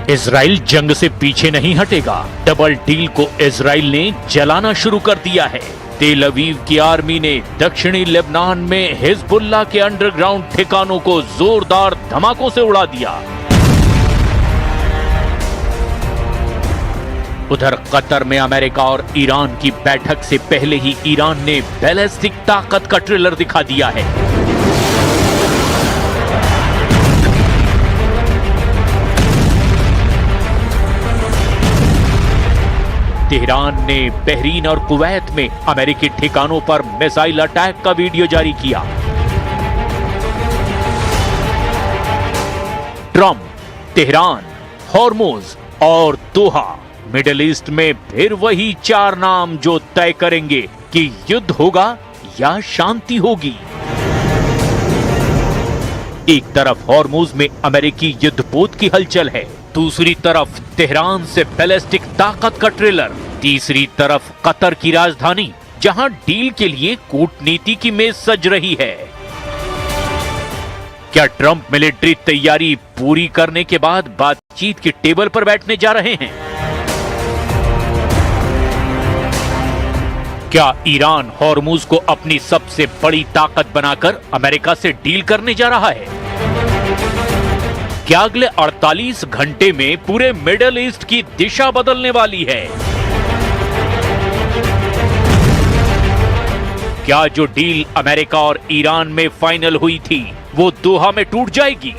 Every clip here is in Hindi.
इजराइल जंग से पीछे नहीं हटेगा। डबल डील को इजराइल ने जलाना शुरू कर दिया है। तेल अवीव की आर्मी ने दक्षिणी लेबनान में हिजबुल्लाह के अंडरग्राउंड ठिकानों को जोरदार धमाकों से उड़ा दिया। उधर कतर में अमेरिका और ईरान की बैठक से पहले ही ईरान ने बैलिस्टिक ताकत का ट्रेलर दिखा दिया है। तेहरान ने बहरीन और कुवैत में अमेरिकी ठिकानों पर मिसाइल अटैक का वीडियो जारी किया। ट्रंप, तेहरान, हॉर्मुज और दोहा, मिडिल ईस्ट में फिर वही चार नाम जो तय करेंगे कि युद्ध होगा या शांति होगी। एक तरफ हॉर्मुज में अमेरिकी युद्धपोत की हलचल है, दूसरी तरफ तेहरान से बैलिस्टिक ताकत का ट्रेलर, तीसरी तरफ कतर की राजधानी जहां डील के लिए कूटनीति की मेज सज रही है। क्या ट्रंप मिलिट्री तैयारी पूरी करने के बाद बातचीत की टेबल पर बैठने जा रहे हैं? क्या ईरान हॉर्मुज को अपनी सबसे बड़ी ताकत बनाकर अमेरिका से डील करने जा रहा है? क्या अगले 48 घंटे में पूरे मिडिल ईस्ट की दिशा बदलने वाली है? क्या जो डील अमेरिका और ईरान में फाइनल हुई थी वो दोहा में टूट जाएगी?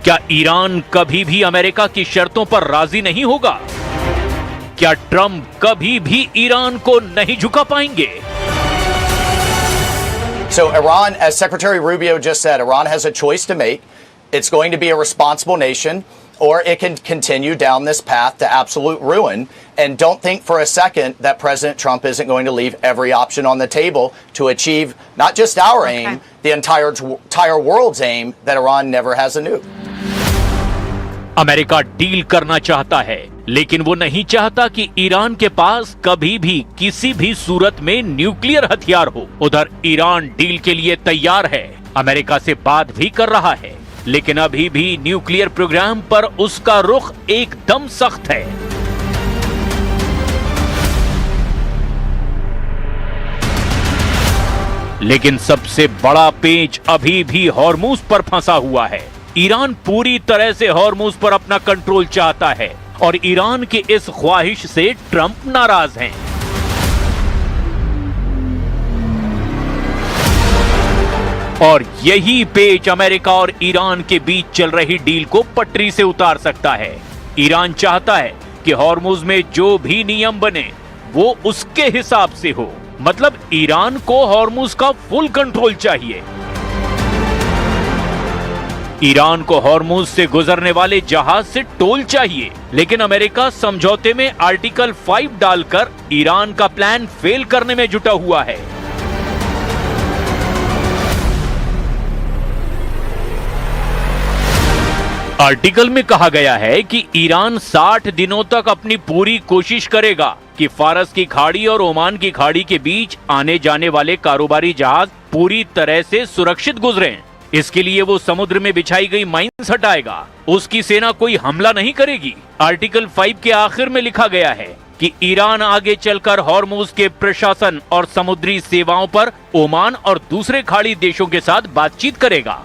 क्या ईरान कभी भी अमेरिका की शर्तों पर राजी नहीं होगा? क्या ट्रंप कभी भी ईरान को नहीं झुका पाएंगे? So Iran, as Secretary Rubio just said, Iran has a choice to make. It's going to be a responsible nation, or it can continue down this path to absolute ruin. And don't think for a second that President Trump isn't going to leave every option on the table to achieve not just our aim, the entire world's aim, that Iran never has a nuke. America deal करना चाहता है, लेकिन वो नहीं चाहता कि ईरान के पास कभी भी किसी भी सूरत में न्यूक्लियर हथियार हो। उधर ईरान डील के लिए तैयार है, अमेरिका से बात भी कर रहा है, लेकिन अभी भी न्यूक्लियर प्रोग्राम पर उसका रुख एकदम सख्त है। लेकिन सबसे बड़ा पेंच अभी भी हॉर्मुज पर फंसा हुआ है। ईरान पूरी तरह से हॉर्मुज पर अपना कंट्रोल चाहता है और ईरान की इस ख्वाहिश से ट्रंप नाराज हैं। और यही पेच अमेरिका और ईरान के बीच चल रही डील को पटरी से उतार सकता है। ईरान चाहता है कि हॉर्मुज में जो भी नियम बने वो उसके हिसाब से हो, मतलब ईरान को हॉर्मुज का फुल कंट्रोल चाहिए। ईरान को हॉर्मुज से गुजरने वाले जहाज से टोल चाहिए, लेकिन अमेरिका समझौते में आर्टिकल 5 डालकर ईरान का प्लान फेल करने में जुटा हुआ है। आर्टिकल में कहा गया है कि ईरान 60 दिनों तक अपनी पूरी कोशिश करेगा कि फारस की खाड़ी और ओमान की खाड़ी के बीच आने जाने वाले कारोबारी जहाज पूरी तरह से सुरक्षित गुजरें। इसके लिए वो समुद्र में बिछाई गई माइंस हटाएगा। उसकी सेना कोई हमला नहीं करेगी। आर्टिकल 5 के आखिर में लिखा गया है कि ईरान आगे चलकर हॉर्मुज के प्रशासन और समुद्री सेवाओं पर ओमान और दूसरे खाड़ी देशों के साथ बातचीत करेगा,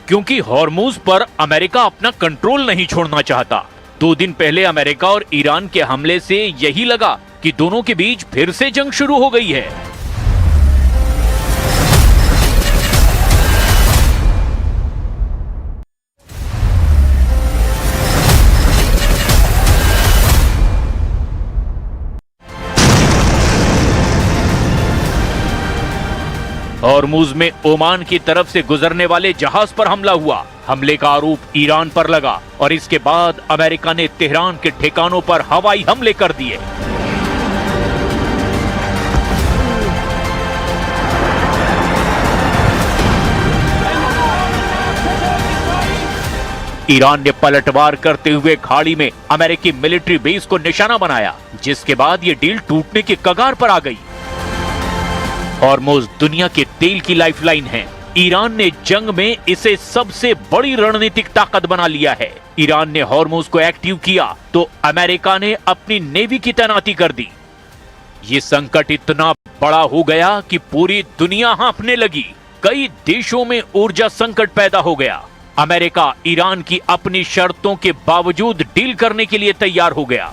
क्योंकि हॉर्मुज पर अमेरिका अपना कंट्रोल नहीं छोड़ना चाहता। 2 दिन पहले अमेरिका और ईरान के हमले से यही लगा कि दोनों के बीच फिर से जंग शुरू हो गई है। हॉर्मुज में ओमान की तरफ से गुजरने वाले जहाज पर हमला हुआ। हमले का आरोप ईरान पर लगा और इसके बाद अमेरिका ने तेहरान के ठिकानों पर हवाई हमले कर दिए। ईरान ने पलटवार करते हुए खाड़ी में अमेरिकी मिलिट्री बेस को निशाना बनाया, जिसके बाद ये डील टूटने की कगार पर आ गई। हॉर्मुज दुनिया के तेल की लाइफलाइन है। ईरान ने जंग में इसे सबसे बड़ी रणनीतिक ताकत बना लिया है। ईरान ने हॉर्मुज को एक्टिव किया तो अमेरिका ने अपनी नेवी की तैनाती कर दी। ये संकट इतना बड़ा हो गया कि पूरी दुनिया हांफने लगी। कई देशों में ऊर्जा संकट पैदा हो गया। अमेरिका ईरान की अपनी शर्तों के बावजूद डील करने के लिए तैयार हो गया।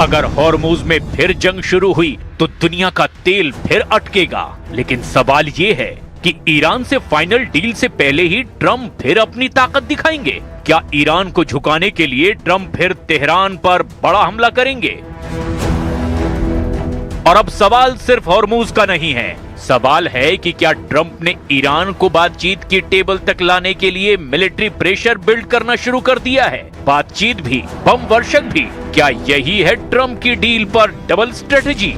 अगर हॉर्मुज में फिर जंग शुरू हुई तो दुनिया का तेल फिर अटकेगा। लेकिन सवाल ये है कि ईरान से फाइनल डील से पहले ही ट्रंप फिर अपनी ताकत दिखाएंगे। क्या ईरान को झुकाने के लिए ट्रंप फिर तेहरान पर बड़ा हमला करेंगे? और अब सवाल सिर्फ हॉर्मुज का नहीं है, सवाल है कि क्या ट्रंप ने ईरान को बातचीत की टेबल तक लाने के लिए मिलिट्री प्रेशर बिल्ड करना शुरू कर दिया है? बातचीत भी, बम वर्षक भी, क्या यही है ट्रंप की डील पर डबल स्ट्रेटेजी?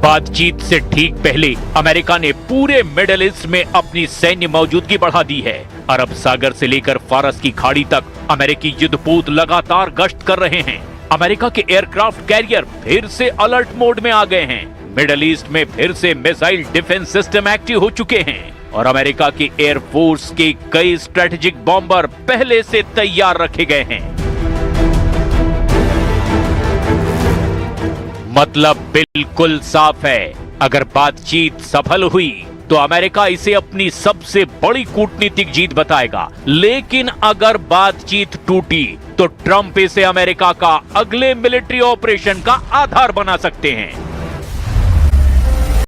बातचीत से ठीक पहले अमेरिका ने पूरे मिडिल ईस्ट में अपनी सैन्य मौजूदगी बढ़ा दी है। अरब सागर से लेकर फारस की खाड़ी तक अमेरिकी युद्धपोत लगातार गश्त कर रहे हैं। अमेरिका के एयरक्राफ्ट कैरियर फिर से अलर्ट मोड में आ गए हैं। मिडिल ईस्ट में फिर से मिसाइल डिफेंस सिस्टम एक्टिव हो चुके हैं और अमेरिका की एयरफोर्स के कई स्ट्रेटेजिक बॉम्बर पहले से तैयार रखे गए हैं। मतलब बिल्कुल साफ है, अगर बातचीत सफल हुई तो अमेरिका इसे अपनी सबसे बड़ी कूटनीतिक जीत बताएगा। लेकिन अगर बातचीत टूटी तो ट्रंप इसे अमेरिका का अगले मिलिट्री ऑपरेशन का आधार बना सकते हैं।